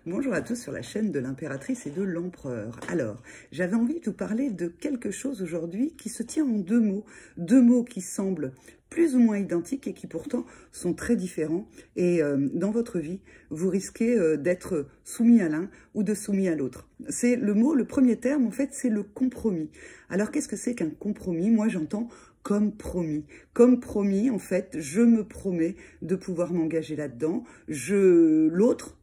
Bonjour à tous sur la chaîne de l'impératrice et de l'empereur. Alors, j'avais envie de vous parler de quelque chose aujourd'hui qui se tient en deux mots qui semblent plus ou moins identiques et qui pourtant sont très différents. Et dans votre vie, vous risquez d'être soumis à l'un ou de soumis à l'autre. C'est le premier terme, en fait, c'est le compromis. Alors, qu'est-ce que c'est qu'un compromis? Moi, j'entends comme promis. Comme promis, en fait, je me promets de pouvoir m'engager là-dedans. L'autre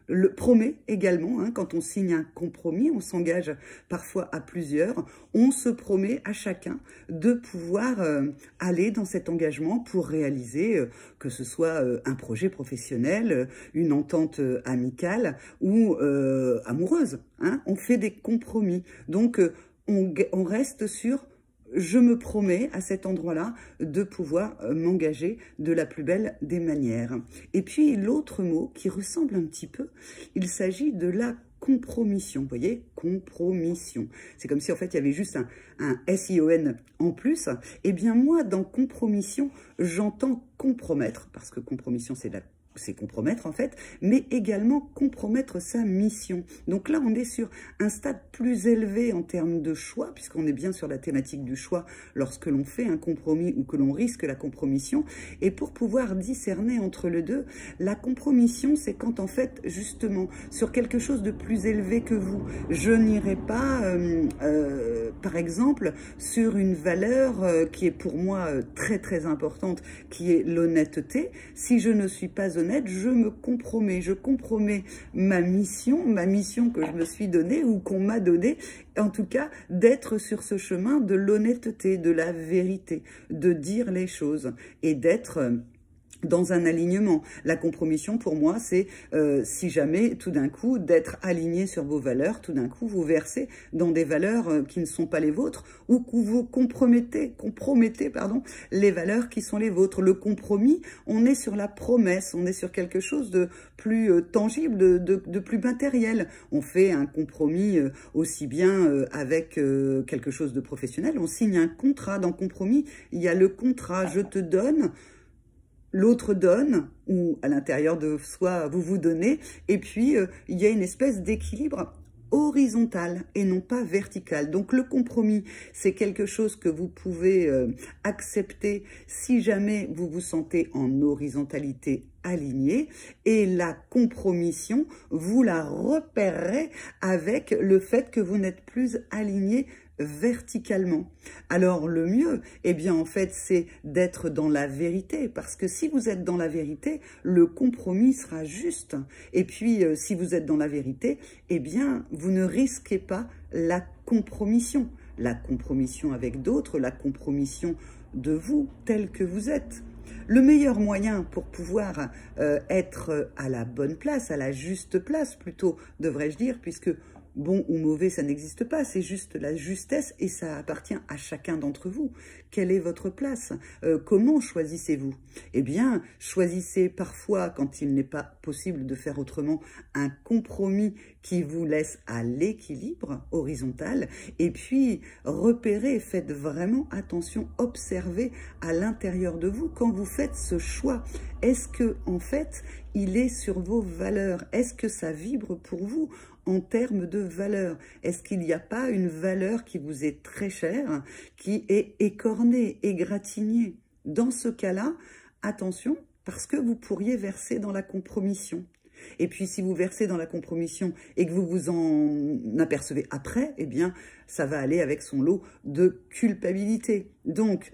le promet également, hein, quand on signe un compromis, on s'engage parfois à plusieurs, on se promet à chacun de pouvoir aller dans cet engagement pour réaliser que ce soit un projet professionnel, une entente amicale ou amoureuse. Hein, on fait des compromis. Donc, on reste sur... Je me promets à cet endroit-là de pouvoir m'engager de la plus belle des manières. Et puis l'autre mot qui ressemble un petit peu, il s'agit de la compromission. Vous voyez, compromission. C'est comme si en fait il y avait juste un S-I-O-N en plus. Eh bien moi, dans compromission, j'entends compromettre, parce que compromission c'est compromettre en fait, mais également compromettre sa mission. Donc là, on est sur un stade plus élevé en termes de choix, puisqu'on est bien sur la thématique du choix lorsque l'on fait un compromis ou que l'on risque la compromission. Et pour pouvoir discerner entre les deux, la compromission, c'est quand en fait, justement, sur quelque chose de plus élevé que vous, je n'irai pas, par exemple, sur une valeur qui est pour moi très très importante, qui est l'honnêteté. Si je ne suis pas honnête, je me compromets, je compromets ma mission que je me suis donnée ou qu'on m'a donnée, en tout cas d'être sur ce chemin de l'honnêteté, de la vérité, de dire les choses et d'être dans un alignement. La compromission, pour moi, c'est si jamais, tout d'un coup, d'être aligné sur vos valeurs, tout d'un coup, vous versez dans des valeurs qui ne sont pas les vôtres, ou que vous compromettez, les valeurs qui sont les vôtres. Le compromis, on est sur la promesse, on est sur quelque chose de plus tangible, de plus matériel. On fait un compromis aussi bien avec quelque chose de professionnel, on signe un contrat. Dans compromis, il y a le contrat, je te donne, l'autre donne, ou à l'intérieur de soi, vous vous donnez, et puis il y a une espèce d'équilibre horizontal et non pas vertical. Donc le compromis, c'est quelque chose que vous pouvez accepter si jamais vous vous sentez en horizontalité alignée, et la compromission, vous la repérerez avec le fait que vous n'êtes plus aligné verticalement. Alors le mieux, eh bien en fait, c'est d'être dans la vérité, parce que si vous êtes dans la vérité, le compromis sera juste. Et puis si vous êtes dans la vérité, eh bien vous ne risquez pas la compromission avec d'autres, la compromission de vous tel que vous êtes. Le meilleur moyen pour pouvoir être à la bonne place, à la juste place plutôt, devrais-je dire, puisque bon ou mauvais, ça n'existe pas, c'est juste la justesse et ça appartient à chacun d'entre vous. Quelle est votre place? Comment choisissez-vous? Eh bien, choisissez parfois, quand il n'est pas possible de faire autrement, un compromis qui vous laisse à l'équilibre horizontal, et puis repérez, faites vraiment attention, observez à l'intérieur de vous quand vous faites ce choix. Est-ce que, en fait, il est sur vos valeurs? Est-ce que ça vibre pour vous en termes de valeur? Est-ce qu'il n'y a pas une valeur qui vous est très chère, qui est écornée, égratignée? Dans ce cas-là, attention, parce que vous pourriez verser dans la compromission. Et puis, si vous versez dans la compromission et que vous vous en apercevez après, eh bien, ça va aller avec son lot de culpabilité. Donc,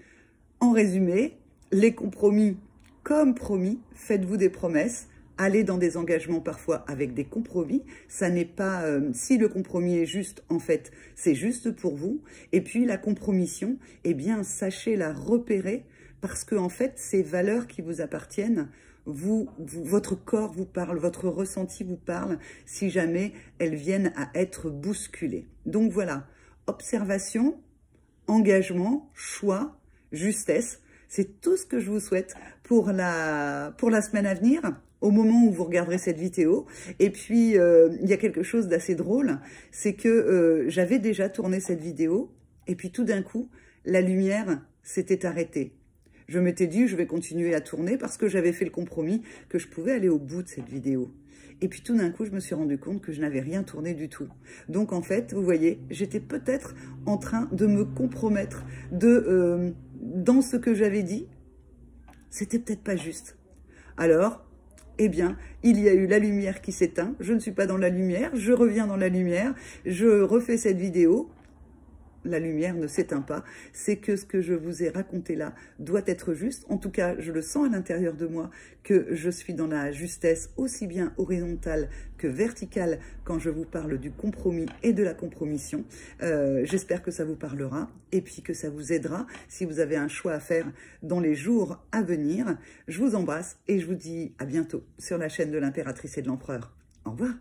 en résumé, les compromis, comme promis, faites-vous des promesses. Allez dans des engagements parfois avec des compromis, ça n'est pas, si le compromis est juste, en fait, c'est juste pour vous. Et puis la compromission, eh bien, sachez la repérer, parce que en fait, ces valeurs qui vous appartiennent, votre corps vous parle, votre ressenti vous parle, si jamais elles viennent à être bousculées. Donc voilà, observation, engagement, choix, justesse, c'est tout ce que je vous souhaite pour la semaine à venir, au moment où vous regarderez cette vidéo. Et puis, il y a quelque chose d'assez drôle, c'est que j'avais déjà tourné cette vidéo, et puis tout d'un coup, la lumière s'était arrêtée. Je m'étais dit, je vais continuer à tourner parce que j'avais fait le compromis que je pouvais aller au bout de cette vidéo. Et puis tout d'un coup, je me suis rendu compte que je n'avais rien tourné du tout. Donc en fait, vous voyez, j'étais peut-être en train de me compromettre dans ce que j'avais dit. C'était peut-être pas juste. Alors, eh bien, il y a eu la lumière qui s'éteint. Je ne suis pas dans la lumière, je reviens dans la lumière, je refais cette vidéo. La lumière ne s'éteint pas, c'est que ce que je vous ai raconté là doit être juste. En tout cas, je le sens à l'intérieur de moi que je suis dans la justesse aussi bien horizontale que verticale quand je vous parle du compromis et de la compromission. J'espère que ça vous parlera et puis que ça vous aidera si vous avez un choix à faire dans les jours à venir. Je vous embrasse et je vous dis à bientôt sur la chaîne de l'impératrice et de l'empereur. Au revoir.